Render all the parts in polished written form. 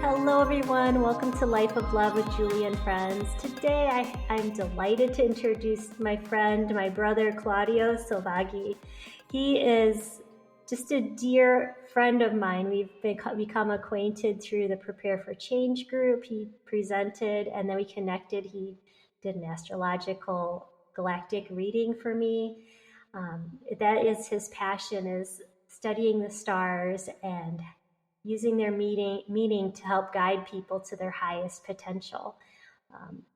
Hello, everyone. Welcome to Life of Love with Julie and Friends. Today, I'm delighted to introduce my friend, my brother, Claudio Silvaggi. He is just a dear friend of mine. We've become acquainted through the Prepare for Change group. He presented, and then we connected. He did an astrological galactic reading for me. That is his passion, is studying the stars and using their meaning to help guide people to their highest potential.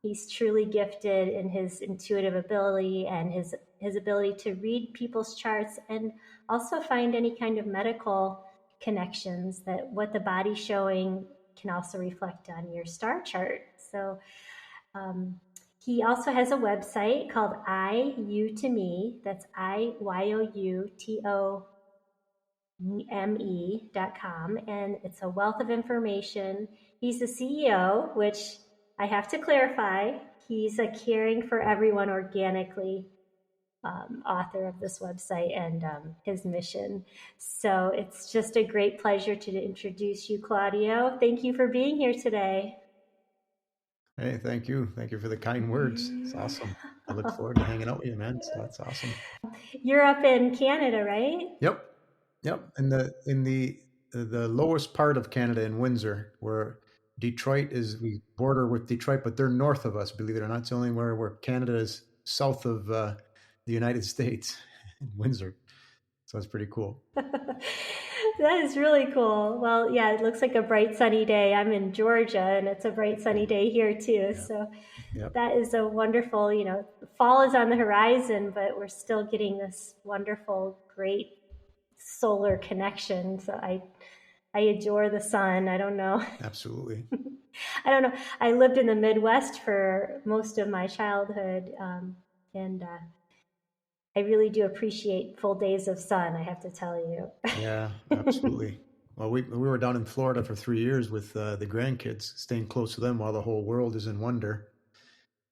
He's truly gifted in his intuitive ability and his ability to read people's charts and also find any kind of medical connections that what the body's showing can also reflect on your star chart. So he also has a website called I You to Me. That's IYOUTOME.com, and it's a wealth of information. He's the CEO, which I have to clarify, he's a Caring for Everyone Organically author of this website and his mission. So it's just a great pleasure to introduce you, Claudio. Thank you for being here today. Hey, thank you. Thank you for the kind words. It's awesome. I look forward to hanging out with you, man. So that's awesome. You're up in Canada, right? Yep. In the lowest part of Canada in Windsor, where Detroit is, we border with Detroit, but they're north of us, believe it or not. It's the only where Canada is south of the United States, in Windsor. So it's pretty cool. That is really cool. Well, yeah, it looks like a bright sunny day. I'm in Georgia and it's a bright sunny day here too. Yeah. So Yep. that is a wonderful, fall is on the horizon, but we're still getting this wonderful, great solar connection. So I adore the sun. I don't know. Absolutely. I don't know. I lived in the Midwest for most of my childhood, and I really do appreciate full days of sun, I have to tell you. Yeah, absolutely. Well, we were down in Florida for 3 years with the grandkids, staying close to them while the whole world is in wonder.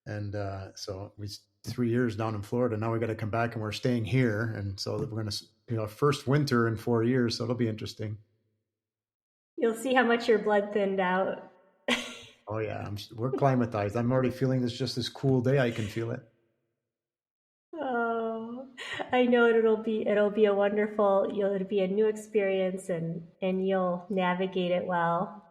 And so we 3 years down in Florida. Now we got to come back, and we're staying here. And so we're going to, first winter in 4 years. So it'll be interesting. You'll see how much your blood thinned out. Oh yeah, we're climatized. I'm already feeling this cool day. I can feel it. Oh, I know it'll be a wonderful, it'll be a new experience and you'll navigate it well.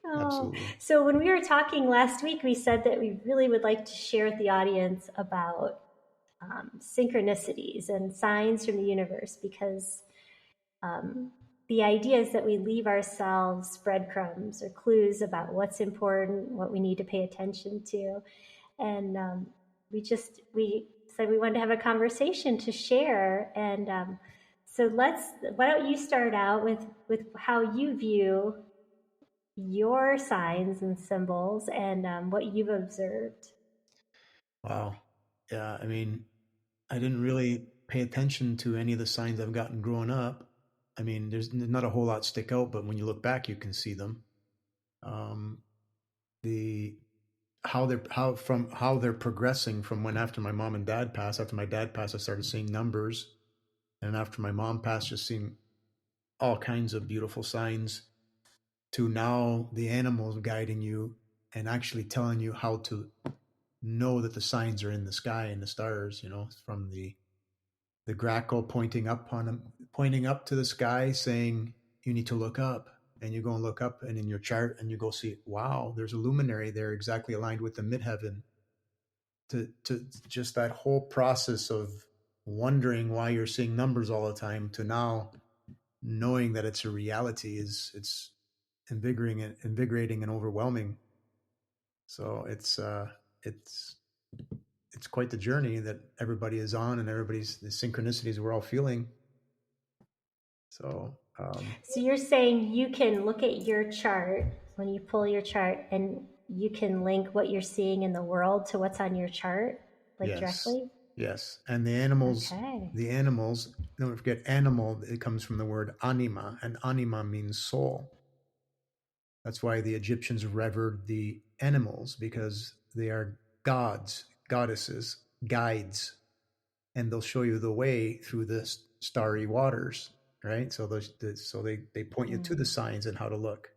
Oh, Absolutely. so when we were talking last week, we said that we really would like to share with the audience about synchronicities and signs from the universe, because the idea is that we leave ourselves breadcrumbs or clues about what's important, what we need to pay attention to. And we said we wanted to have a conversation to share. And so why don't you start out with how you view your signs and symbols and what you've observed. Wow. Yeah. I mean, I didn't really pay attention to any of the signs I've gotten growing up. I mean, there's not a whole lot stick out, but when you look back, you can see them. The how they're progressing from when after my mom and dad passed. After my dad passed, I started seeing numbers, and after my mom passed, just seeing all kinds of beautiful signs. To now, the animals guiding you and actually telling you how to know that the signs are in the sky and the stars. From the grackle pointing up to the sky, saying you need to look up. And you go and look up, and in your chart, and you go see, wow, there's a luminary there exactly aligned with the midheaven. To just that whole process of wondering why you're seeing numbers all the time, to now knowing that it's a reality, it's invigorating and overwhelming. So it's quite the journey that everybody is on, and everybody's the synchronicities we're all feeling. So you're saying you can look at your chart when you pull your chart, and you can link what you're seeing in the world to what's on your chart, yes, directly? yes. And the animals, Okay. don't forget animal, it comes from the word anima, and anima means soul. That's why the Egyptians revered the animals, because they are gods, goddesses, guides, and they'll show you the way through the starry waters. right? So they point you to the signs and how to look.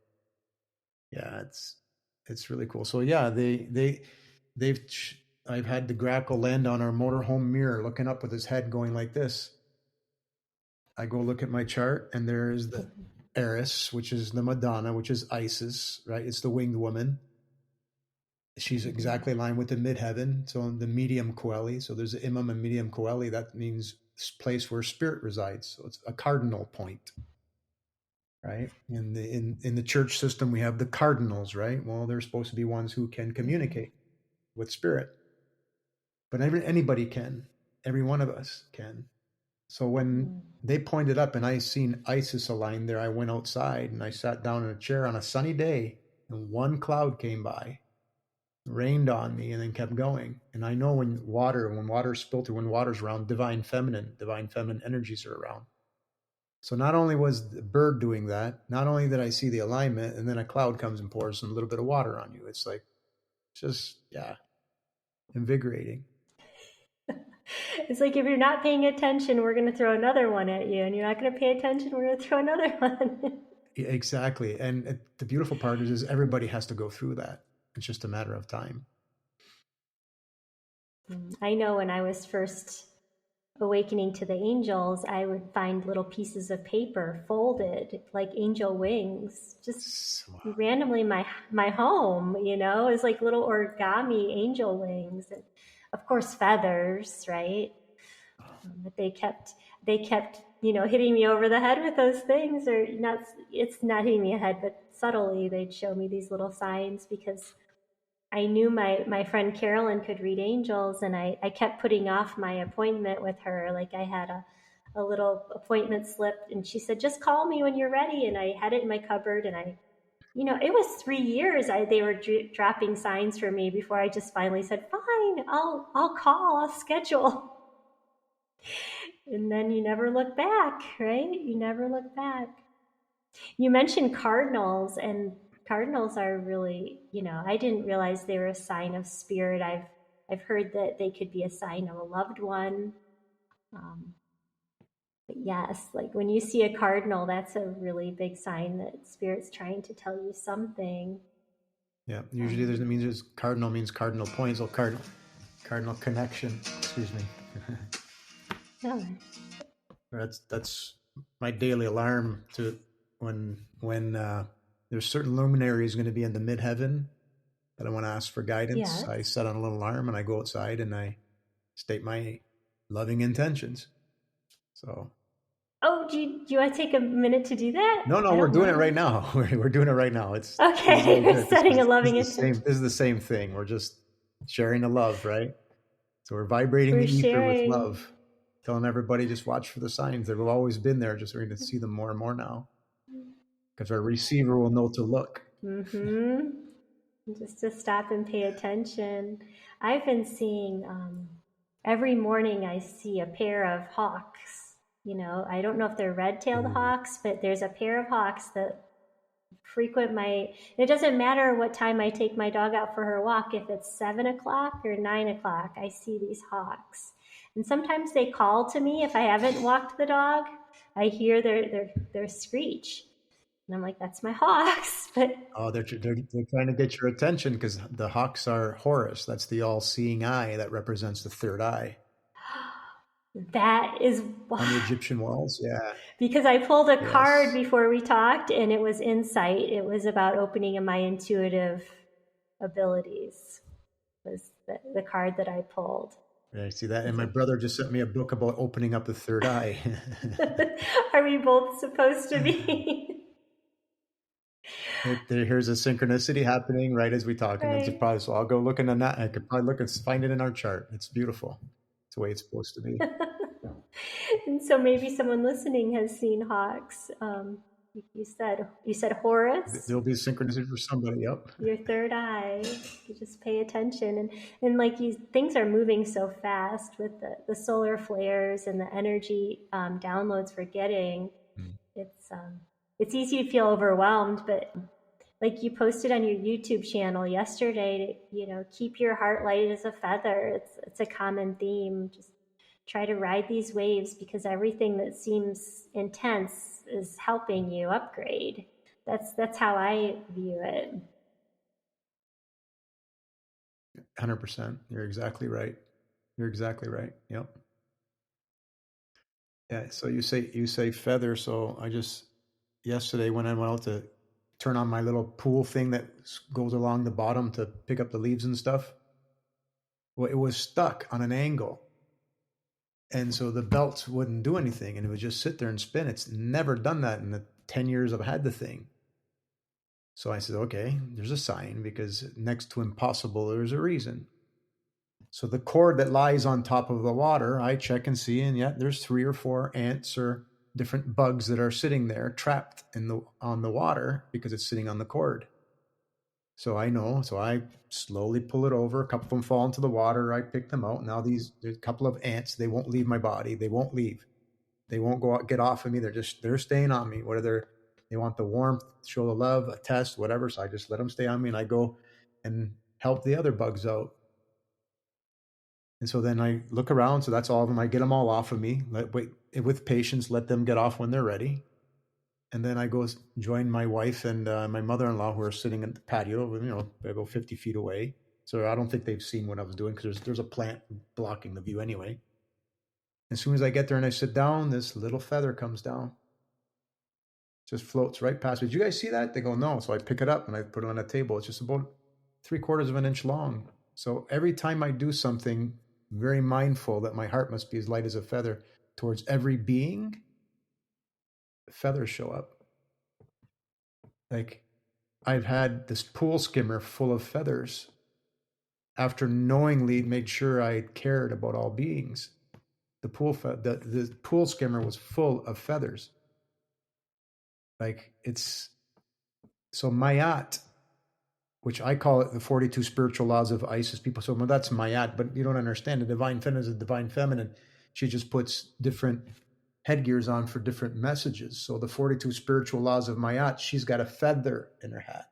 Yeah, it's really cool. So yeah, they've I've had the grackle land on our motorhome mirror, looking up with his head going like this. I go look at my chart, and there's the Eris, which is the Madonna, which is Isis, right? It's the winged woman. She's exactly aligned with the midheaven, so the medium coeli. So there's the imam and medium coeli. That means this place where spirit resides. So it's a cardinal point, right? In the church system, we have the cardinals, right? Well, they're supposed to be ones who can communicate with spirit, but anybody can. Every one of us can. So when they pointed up and I seen Isis aligned there, I went outside and I sat down in a chair on a sunny day, and one cloud came by, rained on me, and then kept going. And I know when water's filtered, when water's around, divine feminine energies are around. So not only was the bird doing that, not only did I see the alignment, and then a cloud comes and pours a little bit of water on you. It's like, just, yeah, invigorating. It's like, if you're not paying attention, we're going to throw another one at you, and you're not going to pay attention, we're going to throw another one. Exactly. And the beautiful part is everybody has to go through that. It's just a matter of time. I know when I was first awakening to the angels, I would find little pieces of paper folded like angel wings, just randomly in my home, it's like little origami angel wings, and of course feathers, right? But they kept hitting me over the head with those things, or not. It's not hitting me ahead, but subtly they'd show me these little signs, because I knew my friend Carolyn could read angels, and I kept putting off my appointment with her. Like, I had a little appointment slip, and she said, just call me when you're ready. And I had it in my cupboard, and it was 3 years they were dropping signs for me before I just finally said, fine, I'll call, I'll schedule. And then you never look back, right? You never look back. You mentioned cardinals, and cardinals are really, I didn't realize they were a sign of spirit. I've heard that they could be a sign of a loved one. But yes, like when you see a cardinal, that's a really big sign that spirit's trying to tell you something. Yeah, usually there's cardinal means cardinal points, or cardinal connection. Excuse me. Oh. That's my daily alarm to when there's certain luminaries going to be in the midheaven that I want to ask for guidance. Yes. I set on a little alarm and I go outside and I state my loving intentions. So. Oh, do you want to take a minute to do that? No, we're doing it right now. We're doing it right now. It's okay. It's setting a loving intention. This is the same thing. We're just sharing the love, right? So we're vibrating the ether with love, telling everybody just watch for the signs. They've always been there. Just we're going to see them more and more now, because our receiver will know to look. Mm-hmm. Just to stop and pay attention. I've been seeing every morning. I see a pair of hawks. I don't know if they're red-tailed hawks, but there's a pair of hawks that frequent it doesn't matter what time I take my dog out for her walk. If it's 7 o'clock or 9 o'clock, I see these hawks. And sometimes they call to me if I haven't walked the dog. I hear their screech. And I'm like, that's my hawks. But they're trying to get your attention, because the hawks are Horus. That's the all-seeing eye that represents the third eye. That is on the Egyptian walls, yeah. Because I pulled a card before we talked, and it was insight. It was about opening my intuitive abilities. Was the card that I pulled. Yeah, I see that. And my brother just sent me a book about opening up the third eye. Are we both supposed to be? Here's a synchronicity happening right as we talk. Right. And then probably, so I'll go look in the net. I could probably look and find it in our chart. It's beautiful. It's the way it's supposed to be. And so maybe someone listening has seen hawks. You said Horus. There'll be a synchronicity for somebody. Yep. Your third eye. You just pay attention, and like things are moving so fast with the solar flares and the energy downloads we're getting. It's easy to feel overwhelmed, but like you posted on your YouTube channel yesterday, keep your heart light as a feather. It's a common theme. Just try to ride these waves, because everything that seems intense is helping you upgrade. That's how I view it. 100%. You're exactly right. You're exactly right. Yep. Yeah. So you say feather. So I just yesterday when I went out to turn on my little pool thing that goes along the bottom to pick up the leaves and stuff. Well, it was stuck on an angle, and so the belts wouldn't do anything, and it would just sit there and spin. It's never done that in the 10 years I've had the thing. So I said, okay, there's a sign, because next to impossible, there's a reason. So the cord that lies on top of the water, I check and see, and yet there's 3 or 4 ants or different bugs that are sitting there trapped on the water because it's sitting on the cord. So I know, so I slowly pull it over. A couple of them fall into the water. I pick them out. Now there's a couple of ants. They won't leave my body. They won't leave. They won't go out, get off of me. They're staying on me. Whether they want the warmth, show the love, a test, whatever. So I just let them stay on me, and I go and help the other bugs out. And so then I look around. So that's all of them. I get them all off of me. Wait with patience. Let them get off when they're ready. And then I go join my wife and my mother-in-law, who are sitting in the patio. I go 50 feet away. So I don't think they've seen what I was doing, because there's a plant blocking the view anyway. As soon as I get there and I sit down, this little feather comes down. Just floats right past me. Did you guys see that? They go, no. So I pick it up and I put it on a table. It's just about 3/4 of an inch long. So every time I do something, very mindful that my heart must be as light as a feather towards every being, feathers show up. Like, I've had this pool skimmer full of feathers after knowingly made sure I cared about all beings. The pool skimmer was full of feathers. Like, it's so Mayat, which I call it the 42 spiritual laws of Isis. People say, well, that's Mayat, but you don't understand. The divine feminine is a divine feminine. She just puts different headgears on for different messages. So the 42 spiritual laws of Mayat, she's got a feather in her hat.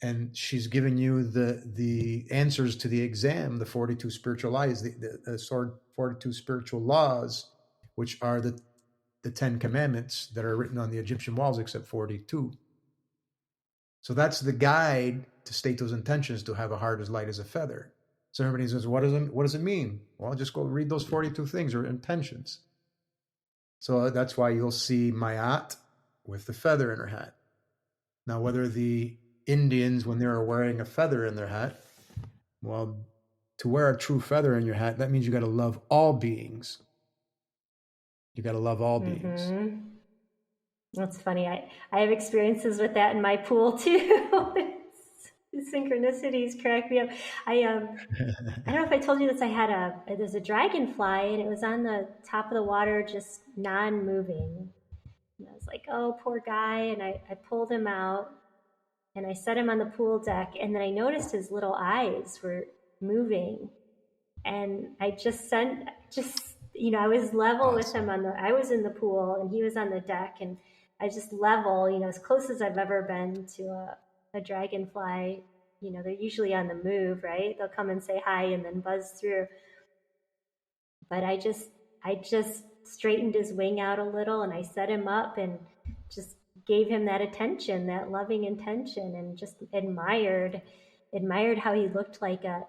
And she's giving you the answers to the exam, the 42 spiritual laws, the 42 spiritual laws, which are the 10 commandments that are written on the Egyptian walls, except 42. So that's the guide to state those intentions, to have a heart as light as a feather. So everybody says, what does it mean? Well, just go read those 42 things or intentions. So that's why you'll see Mayat with the feather in her hat. Now, whether the Indians, when they're wearing a feather in their hat, well, to wear a true feather in your hat, that means you got to love all beings. You got to love all beings. That's funny. I have experiences with that in my pool too. Synchronicities crack me up. I don't know if I told you this. There's a dragonfly, and it was on the top of the water, just non-moving. And I was like, oh, poor guy. And I pulled him out and I set him on the pool deck. And then I noticed his little eyes were moving. And I I was level Awesome. with him I was in the pool and he was on the deck. And I just level, as close as I've ever been to a dragonfly. They're usually on the move, right? They'll come and say hi and then buzz through. But I just straightened his wing out a little, and I set him up and just gave him that attention, that loving attention, and just admired how he looked like a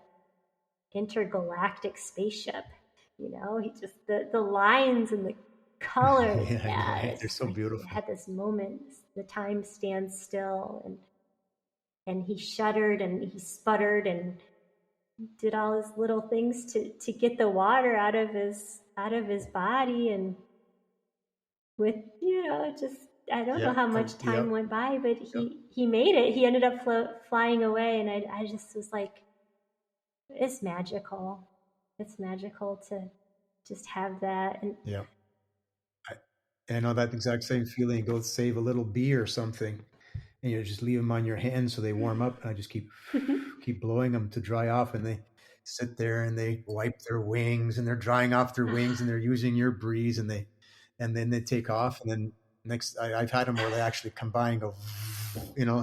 intergalactic spaceship. He just the lines and the colors. Yeah, right. They're so beautiful. Had this moment, the time stands still, and he shuddered and he sputtered and did all his little things to get the water out of his body. And with just I don't know how much time went by, but he made it. He ended up flying away, and I just was like, it's magical. It's magical to just have that. And I know that exact same feeling. Go save a little bee or something, and you just leave them on your hands so they warm up. And I just keep blowing them to dry off, and they sit there and they wipe their wings, and they're drying off their wings, and they're using your breeze, and then they take off. And then I've had them where they actually come by and go,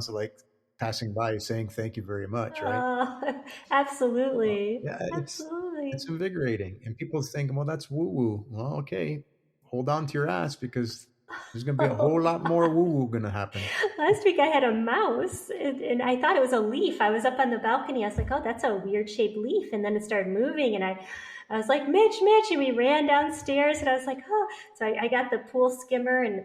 so like passing by saying thank you very much, right? Absolutely. Yeah, absolutely. It's invigorating. And people think, well, that's woo woo. Well, okay, hold on to your ass because there's going to be a whole lot more woo woo going to happen. Last week I had a mouse and I thought it was a leaf. I was up on the balcony. I was like, oh, that's a weird shaped leaf. And then it started moving and I was like, Mitch, Mitch. And we ran downstairs and I was like, oh. So I got the pool skimmer and,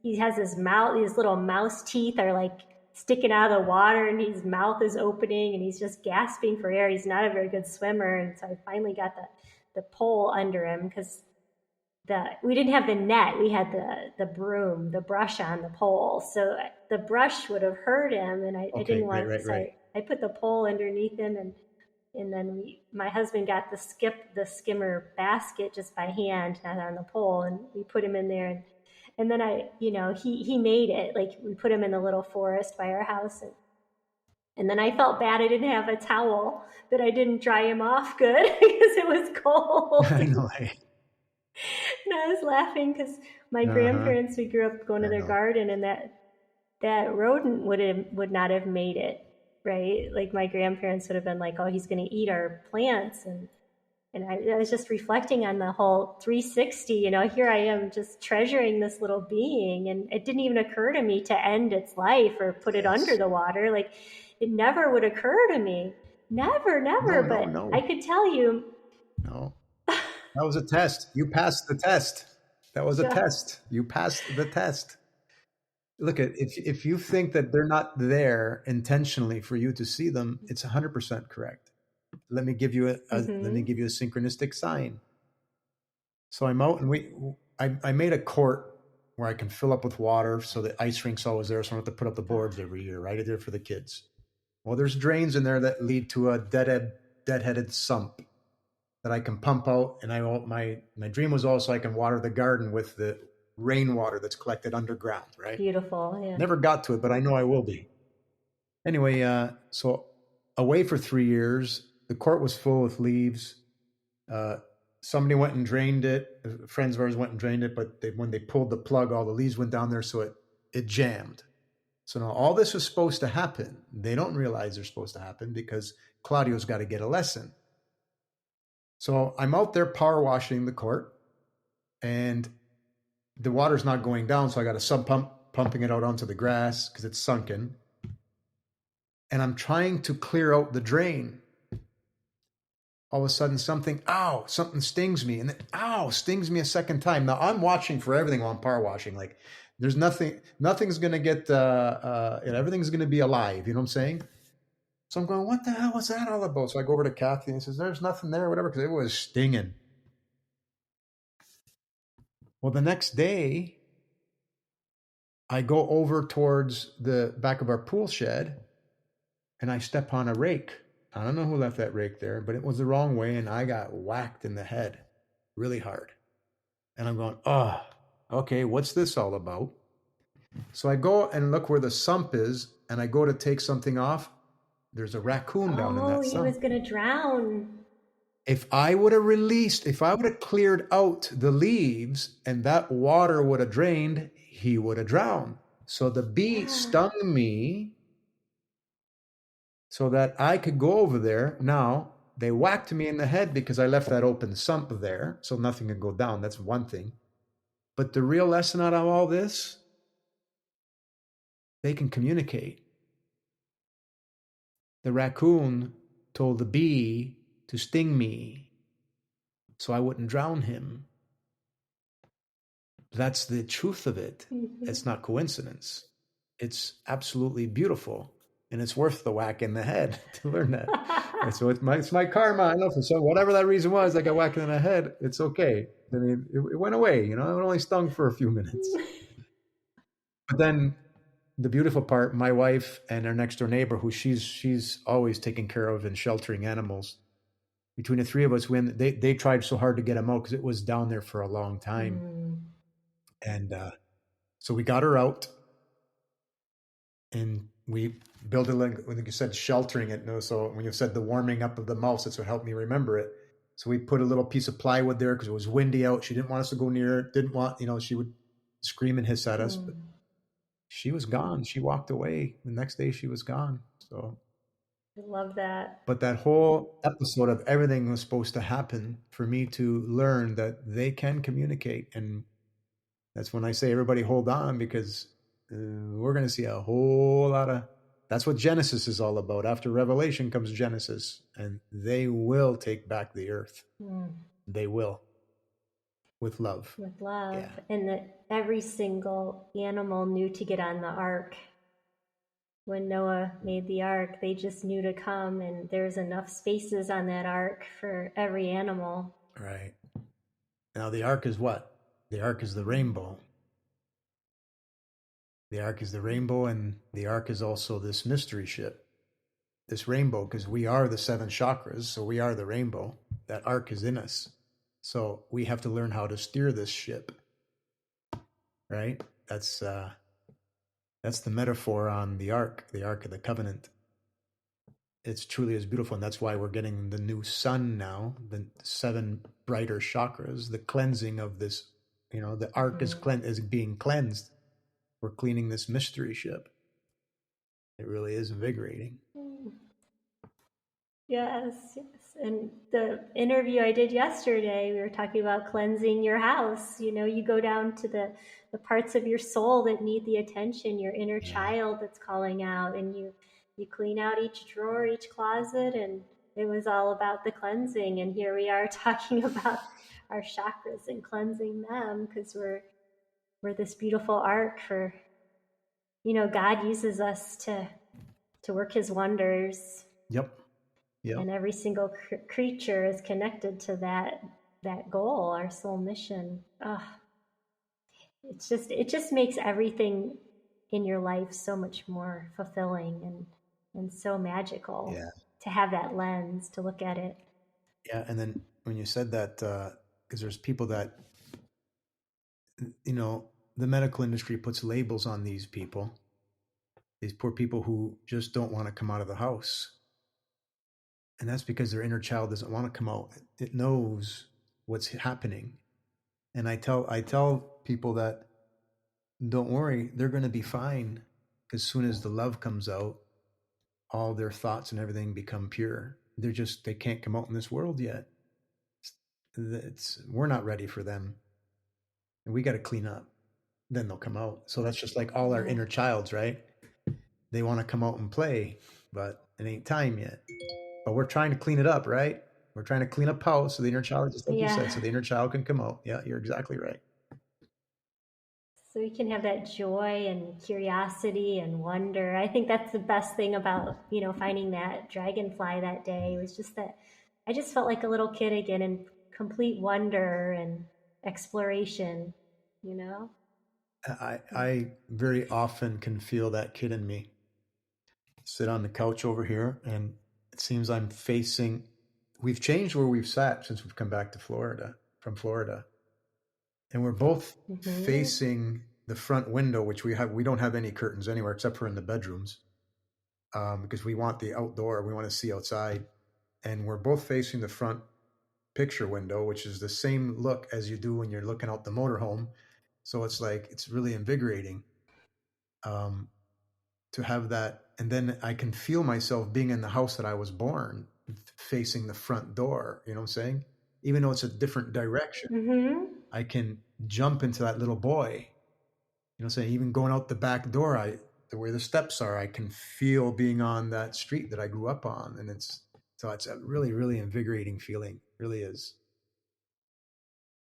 he has his mouth, his little mouse teeth are like sticking out of the water and his mouth is opening and he's just gasping for air. He's not a very good swimmer. And so I finally got the pole under him because we didn't have the net. We had the broom, the brush on the pole. So the brush would have hurt him, and I Okay, didn't want. right. I put the pole underneath him, and then my husband got the skimmer basket just by hand, not on the pole, and we put him in there, and then he made it. Like we put him in the little forest by our house, and then I felt bad I didn't have a towel, that I didn't dry him off good because it was I cold. know. And I was laughing because my Uh-huh. grandparents, we grew up going to I their know. garden, and that rodent would not have made it, right? Like my grandparents would have been like, "Oh, he's going to eat our plants," and I was just reflecting on the whole 360. Here I am just treasuring this little being, and it didn't even occur to me to end its life or put it under Yes. the water. Like it never would occur to me, never, never. No, no, But I no, could tell you, no. That was a test. You passed the test. That was a just test. You passed the test. Look at if you think that they're not there intentionally for you to see them, it's 100% correct. Let me mm-hmm. give you a synchronistic sign. So I'm out and I made a court where I can fill up with water so the ice rink's always there, so I don't have to put up the boards every year, right? There for the kids. Well, there's drains in there that lead to a deadheaded sump that I can pump out. And my dream was also I can water the garden with the rainwater that's collected underground, right? Beautiful, yeah. Never got to it, but I know I will be. Anyway, so away for 3 years, the court was full with leaves. Uh, Somebody went and drained it. Friends of ours went and drained it, but when they pulled the plug, all the leaves went down there, so it jammed. So now all this was supposed to happen. They don't realize they're supposed to happen because Claudio's got to get a lesson. So I'm out there power washing the court, and the water's not going down, so I got a sub pump pumping it out onto the grass because it's sunken. And I'm trying to clear out the drain. All of a sudden, something stings me, and then stings me a second time. Now I'm watching for everything while I'm power washing. Like there's nothing's gonna get, and everything's gonna be alive. You know what I'm saying? So I'm going, what the hell was that all about? So I go over to Kathy and says, "There's nothing there, whatever," because it was stinging. Well, the next day, I go over towards the back of our pool shed, and I step on a rake. I don't know who left that rake there, but it was the wrong way, and I got whacked in the head really hard. And I'm going, oh, okay, what's this all about? So I go and look where the sump is, and I go to take something off. There's a raccoon down in Oh, that he was sump. going to drown. If I would have cleared out the leaves and that water would have drained, he would have drowned. So the bee Yeah. stung me so that I could go over there. Now, they whacked me in the head because I left that open sump there, so nothing could go down. That's one thing. But the real lesson out of all this, they can communicate. The raccoon told the bee to sting me so I wouldn't drown him. That's the truth of it. Mhm. It's not coincidence. It's absolutely beautiful. And it's worth the whack in the head to learn that. And so it's my karma. I know, for so whatever that reason was, I got whacked in the head. It's okay. I mean, it went away. It only stung for a few minutes. But then the beautiful part, my wife and our next door neighbor, who she's always taking care of and sheltering animals. Between the three of us, when they tried so hard to get him out because it was down there for a long time, Mm. and so we got her out, and we built it like when you said sheltering it. No, so when you said the warming up of the mouse, that's what helped me remember it. So we put a little piece of plywood there because it was windy out. She didn't want us to go near it. Didn't want, she would scream and hiss at us, but Mm. she was gone. She walked away. The next day she was gone. So I love that. But that whole episode of everything was supposed to happen for me to learn that they can communicate. And that's when I say, everybody hold on, because we're going to see a whole lot of. That's what Genesis is all about. After Revelation comes Genesis, and they will take back the earth. Mm. They will, with love. With love, Yeah. and that every single animal knew to get on the ark. When Noah made the ark, they just knew to come, and there's enough spaces on that ark for every animal. Right. Now, the ark is what? The ark is the rainbow. The ark is the rainbow, and the ark is also this mystery ship. This rainbow, because we are the seven chakras, so we are the rainbow. That ark is in us. So we have to learn how to steer this ship. Right? That's the metaphor on the ark of the covenant. It's truly is beautiful, and that's why we're getting the new sun now, the seven brighter chakras, the cleansing of this. The ark is being cleansed. We're cleaning this mystery ship. It really is invigorating. Yes, yes. And the interview I did yesterday, we were talking about cleansing your house. You go down to the parts of your soul that need the attention, your inner child that's calling out, and you clean out each drawer, each closet, and it was all about the cleansing. And here we are talking about our chakras and cleansing them, because we're this beautiful ark for, God uses us to work his wonders. Yep. And every single creature is connected to that goal, our soul mission. It just makes everything in your life so much more fulfilling and so magical. Yeah. To have that lens to look at it. Yeah, and then when you said that, because there's people that, the medical industry puts labels on these people, these poor people who just don't want to come out of the house. And that's because their inner child doesn't want to come out. It knows what's happening. And I tell people that, don't worry, they're going to be fine. As soon as the love comes out, all their thoughts and everything become pure. They can't come out in this world yet. We're not ready for them. And we got to clean up. Then they'll come out. So that's just like all our inner childs, right? They want to come out and play, but it ain't time yet. But we're trying to clean it up, right? We're trying to clean up house so the inner child, just like you said, so the inner child can come out. Yeah, you're exactly right. So we can have that joy and curiosity and wonder. I think that's the best thing about, finding that dragonfly that day. It was just that I just felt like a little kid again, in complete wonder and exploration, I very often can feel that kid in me. Sit on the couch over here, and it seems we've changed where we've sat since we've come back to from Florida. And we're both facing the front window, which we don't have any curtains anywhere except for in the bedrooms, because we want the outdoor, we want to see outside. And we're both facing the front picture window, which is the same look as you do when you're looking out the motorhome. So it's really invigorating to have that. And then I can feel myself being in the house that I was born, facing the front door. You know what I'm saying? Even though it's a different direction, I can jump into that little boy. You know what I'm saying? Even going out the back door, the way the steps are, I can feel being on that street that I grew up on. And it's a really, really invigorating feeling. It really is.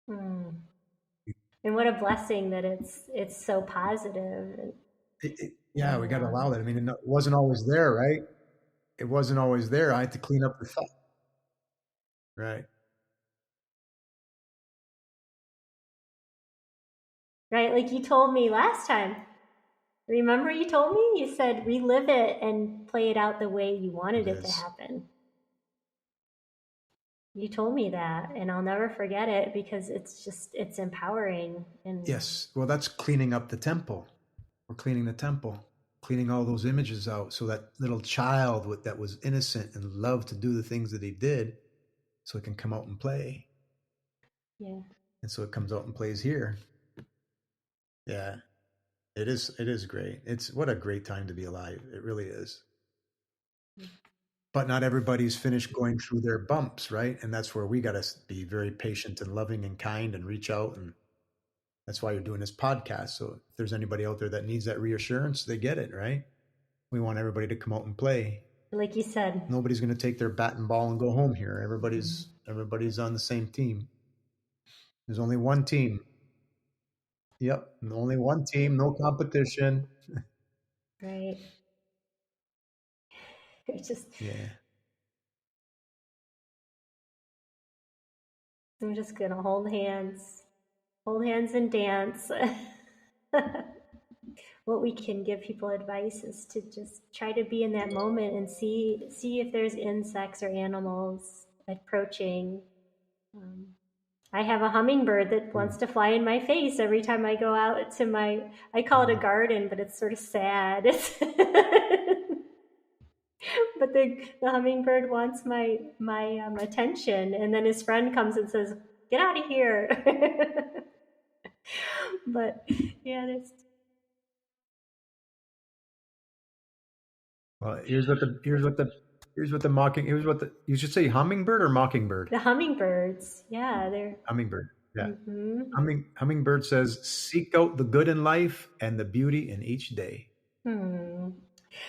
And what a blessing that it's so positive. We got to allow that. I mean, it wasn't always there, right? It wasn't always there. I had to clean up the thought. Right. Right, like you told me last time. Remember you told me? You said relive it and play it out the way you wanted it to happen. You told me that, and I'll never forget it, because it's empowering. And yes, well, that's cleaning up the temple. We're cleaning the temple, cleaning all those images out, so that little child that was innocent and loved to do the things that he did, so it can come out and play. Yeah. And so it comes out and plays here. Yeah. It is great. What a great time to be alive. It really is. but not everybody's finished going through their bumps, right? And that's where we got to be very patient and loving and kind and reach out. And that's why you're doing this podcast. So if there's anybody out there that needs that reassurance, they get it, right? We want everybody to come out and play. Like you said, Nobody's going to take their bat and ball and go home here. Everybody's on the same team. There's only one team. Yep, only one team, no competition. right? It's just, Yeah. I'm just gonna hold hands and dance. What we can give people advice is to just try to be in that moment and see if there's insects or animals approaching. I have a hummingbird that wants to fly in my face every time I go out to I call it a garden, but it's sort of sad. But the hummingbird wants my attention, and then his friend comes and says, "Get out of here." But yeah, that's Well, here's what you should say, hummingbird or mockingbird? the hummingbirds. Yeah, they're. Hummingbird. Yeah. Mm-hmm. Hummingbird says, seek out the good in life and the beauty in each day.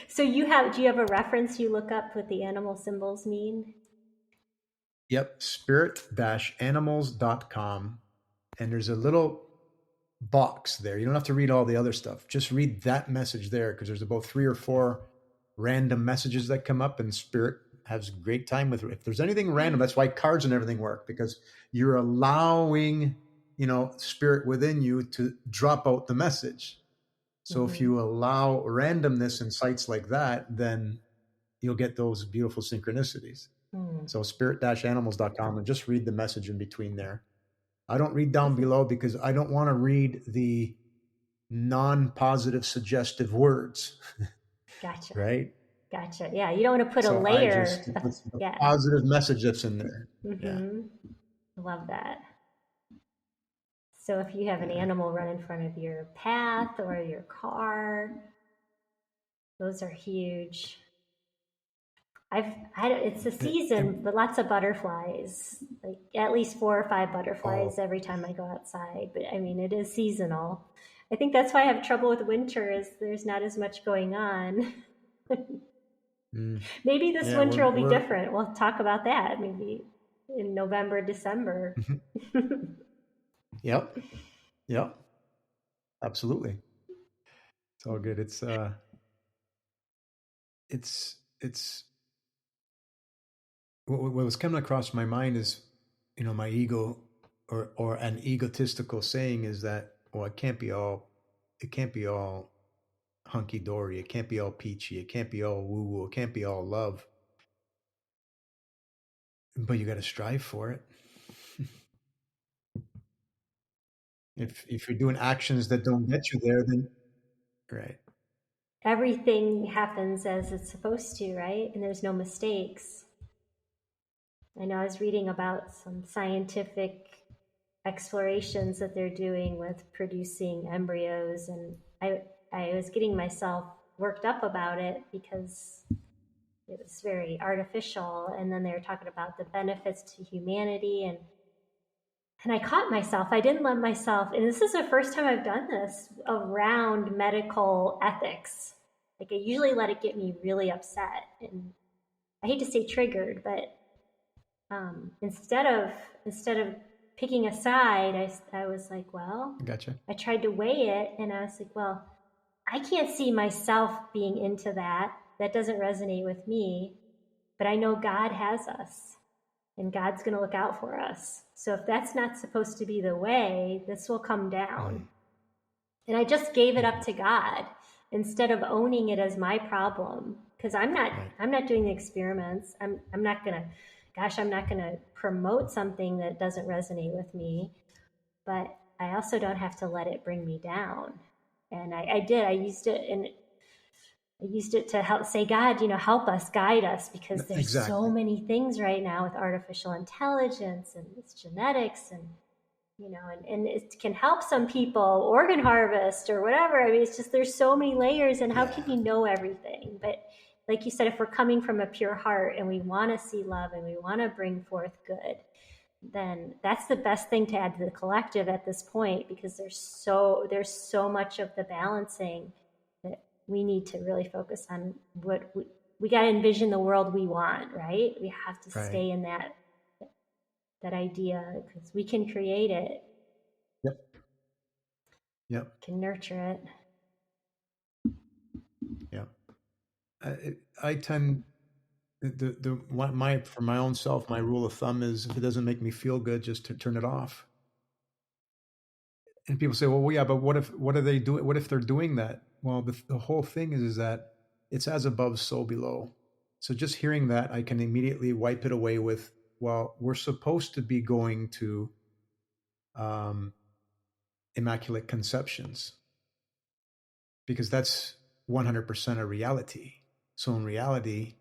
So do you have a reference you look up what the animal symbols mean? Yep, spirit-animals.com. And there's a little box there. You don't have to read all the other stuff. Just read that message there, because there's about 3 or 4 random messages that come up, and Spirit has a great time with it. If there's anything random, that's why cards and everything work, because you're allowing, Spirit within you to drop out the message. So if you allow randomness in sites like that, then you'll get those beautiful synchronicities. So spirit-animals.com, and just read the message in between there. I don't read down below because I don't want to read the non-positive suggestive words. Gotcha. Right? Gotcha. Yeah, you don't want to put a layer. It's the positive message that's in there. Yeah. I love that. So if you have an animal run in front of your path or your car, those are huge. It's a season, but lots of butterflies, like at least 4 or 5 butterflies every time I go outside. But I mean, it is seasonal. I think that's why I have trouble with winter, is there's not as much going on. Maybe this winter will be different. We'll talk about that maybe in November, December. Yep. Absolutely. It's all good. It's what was coming across my mind is, my ego, or an egotistical saying is that, well, it can't be all hunky dory. It can't be all peachy. It can't be all woo woo. It can't be all love. But you got to strive for it. If you're doing actions that don't get you there, then right. Everything happens as it's supposed to, right? And there's no mistakes. I know I was reading about some scientific explorations that they're doing with producing embryos, and I was getting myself worked up about it because it was very artificial, and then they were talking about the benefits to humanity, and I caught myself. I didn't let myself, and this is the first time I've done this around medical ethics. Like, I usually let it get me really upset, and I hate to say triggered, but instead of picking a side, I was like, well, Gotcha. I tried to weigh it, and I was like, well, I can't see myself being into that. That doesn't resonate with me, but I know God has us, and God's going to look out for us. So if that's not supposed to be the way, this will come down. And I just gave it up to God instead of owning it as my problem, because I'm not doing the experiments. I'm not going to promote something that doesn't resonate with me, but I also don't have to let it bring me down. And I did. I used it to help say, God, help us, guide us, because there's so many things right now with artificial intelligence and it's genetics, and and it can help some people, organ harvest or whatever. I mean, it's just, there's so many layers, and how can you know everything? But like you said, if we're coming from a pure heart and we want to see love and we want to bring forth good, then that's the best thing to add to the collective at this point, because there's so much of the balancing that we need to really focus on. What we got to envision the world we want, right? We have to Right. stay in that idea, because we can create it. Yep. Yep. Can nurture it. Yep. I tend the my for my own self, my rule of thumb is if it doesn't make me feel good, just to turn it off. And people say, well, yeah, but what are they doing? What if they're doing that? Well, the whole thing is that it's as above, so below. So just hearing that, I can immediately wipe it away with, well, we're supposed to be going to um, immaculate conceptions because that's 100% a reality. So in reality,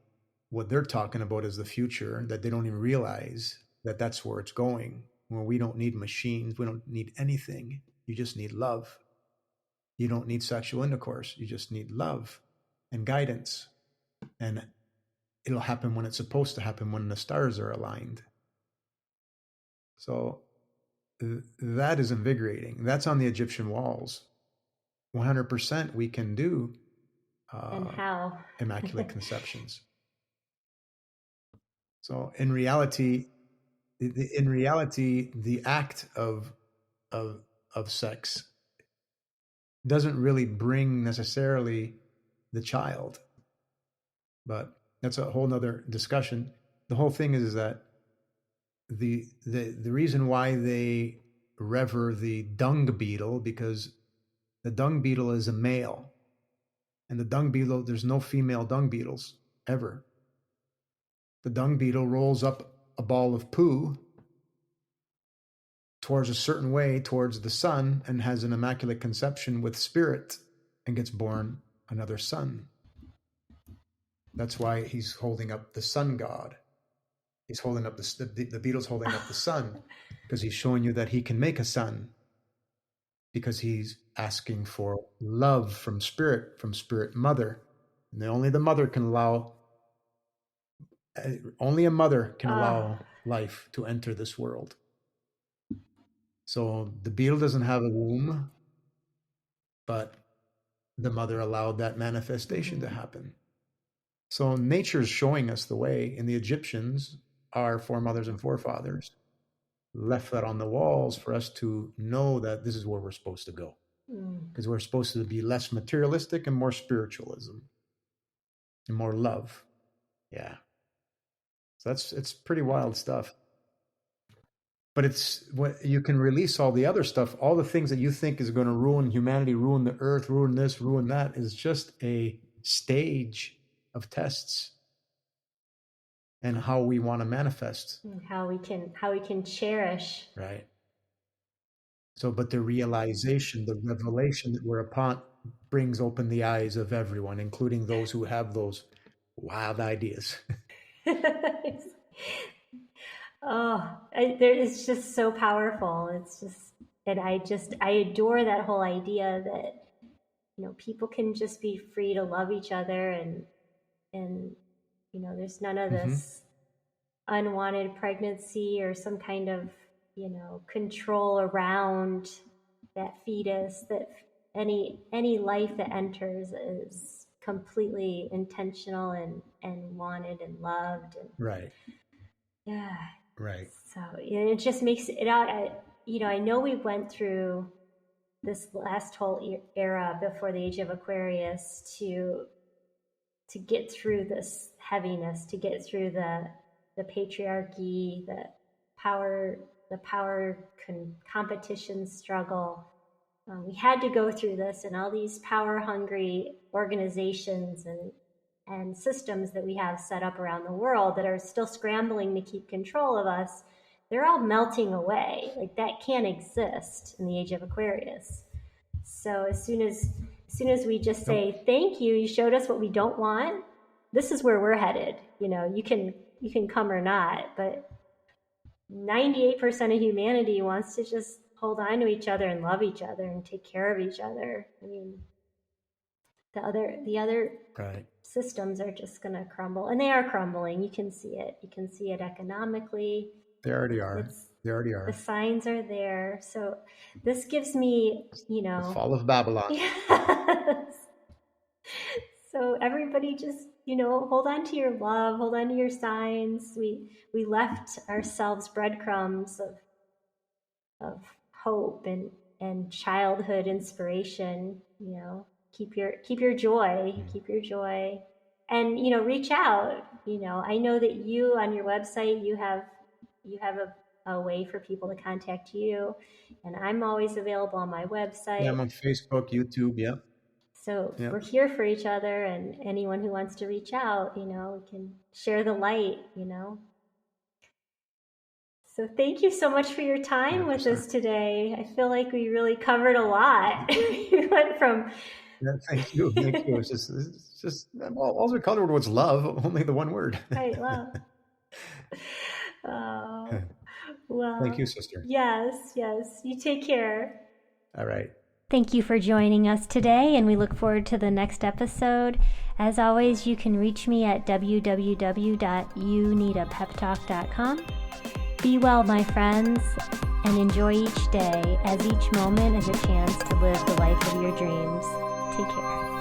what they're talking about is the future, that they don't even realize that that's where it's going. Well, we don't need machines. We don't need anything. You just need love. You don't need sexual intercourse. You just need love and guidance. And it'll happen when it's supposed to happen, when the stars are aligned. So that is invigorating. That's on the Egyptian walls. 100% we can do And how? immaculate conceptions. So in reality, the act of sex doesn't really bring necessarily the child, but that's a whole nother discussion. The whole thing is that the reason why they rever the dung beetle, because the dung beetle is a male, and the dung beetle, there's no female dung beetles ever. The dung beetle rolls up a ball of poo towards a certain way towards the sun and has an immaculate conception with spirit and gets born another son. That's why he's holding up the sun god. He's holding up the beetle's holding up the sun, because he's showing you that he can make a son, because he's asking for love from spirit mother. And only the mother can allow, only a mother can allow life to enter this world. So the beetle doesn't have a womb, but the mother allowed that manifestation to happen. So nature's showing us the way, and the Egyptians, our foremothers and forefathers, left that on the walls for us to know that this is where we're supposed to go. Because we're supposed to be less materialistic and more spiritualism and more love. Yeah. So it's pretty wild stuff. But it's what you can release all the other stuff, all the things that you think is going to ruin humanity, ruin the earth, ruin this, ruin that, is just a stage of tests and how we want to manifest. How we can cherish. Right. So, but the realization, the revelation that we're upon brings open the eyes of everyone, including those who have those wild ideas. It's just so powerful. It's just, and I adore that whole idea that, people can just be free to love each other, and there's none of this unwanted pregnancy or some kind of, control around that fetus. That any life that enters is completely intentional and wanted and loved. And right. yeah. Right. So it just makes it out. I know we went through this last whole era before the age of Aquarius to get through this heaviness, to get through the patriarchy, the power competition struggle. We had to go through this, and all these power hungry organizations and systems that we have set up around the world that are still scrambling to keep control of us, they're all melting away. Like, that can't exist in the age of Aquarius. So as soon as we just say, thank you, you showed us what we don't want, this is where we're headed. You can come or not, but 98% of humanity wants to just hold on to each other and love each other and take care of each other. I mean, The other Right. systems are just going to crumble, and they are crumbling. You can see it. You can see it economically. They already are. It's They already the are. signs are there. So this gives me, The fall of Babylon. yes. So everybody just, hold on to your love, hold on to your signs. We left ourselves breadcrumbs of hope and childhood inspiration. Keep your joy, and reach out. I know that you, on your website, you have a way for people to contact you, and I'm always available on my Yeah, website. I'm on Facebook, YouTube. Yeah. So Yeah. we're here for each other, and anyone who wants to reach out, we can share the light. So thank you so much for your time with us 100%. today. I feel like we really covered a lot. We went from Yeah, thank you. Thank you. It's just all we covered was love, only the one word. right love. Oh, Thank you, well, sister. yes, yes. You take care. All right. Thank you for joining us today, and we look forward to the next episode. As always, you can reach me at www.youneedapeptalk.com. Be well, my friends, and enjoy each day, as each moment is a chance to live the life of your dreams. Take care.